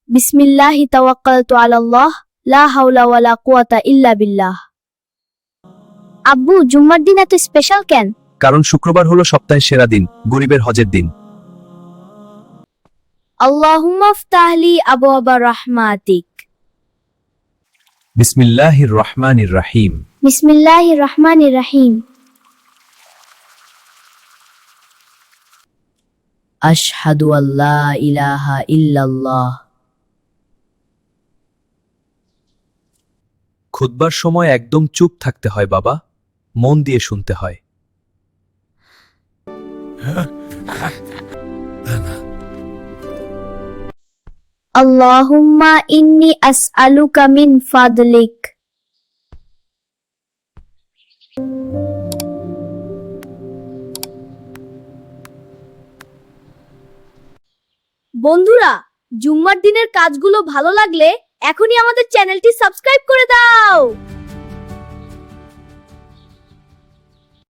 বিসমিল্লাহি তাওয়াক্কালতু আলাল্লাহ লা হাওলা ওয়ালা কুওয়াতা ইল্লা বিল্লাহ। আব্বু, জুম্মার দিন এত স্পেশাল কেন? কারণ শুক্রবার হলো সপ্তাহের সেরা দিন, গরিবের হজের দিন। আল্লাহুম্মা ফতাহলি আবওয়াবা রাহমাতিক। বিসমিল্লাহির রহমানির রাহিম। বিসমিল্লাহির রহমানির রহিম। আশহাদু আল্লা ইলাহা ইল্লাল্লাহ। খুতবার সময় একদম চুপ থাকতে হয় বাবা, মন দিয়ে শুনতে হয়। আল্লাহুম্মা ইন্নী আসআলুকা মিন ফাদলিক। বন্ধুরা, জুম্মার দিনের কাজগুলো ভালো লাগলে এখনই আমাদের চ্যানেলটি সাবস্ক্রাইব করে দাও।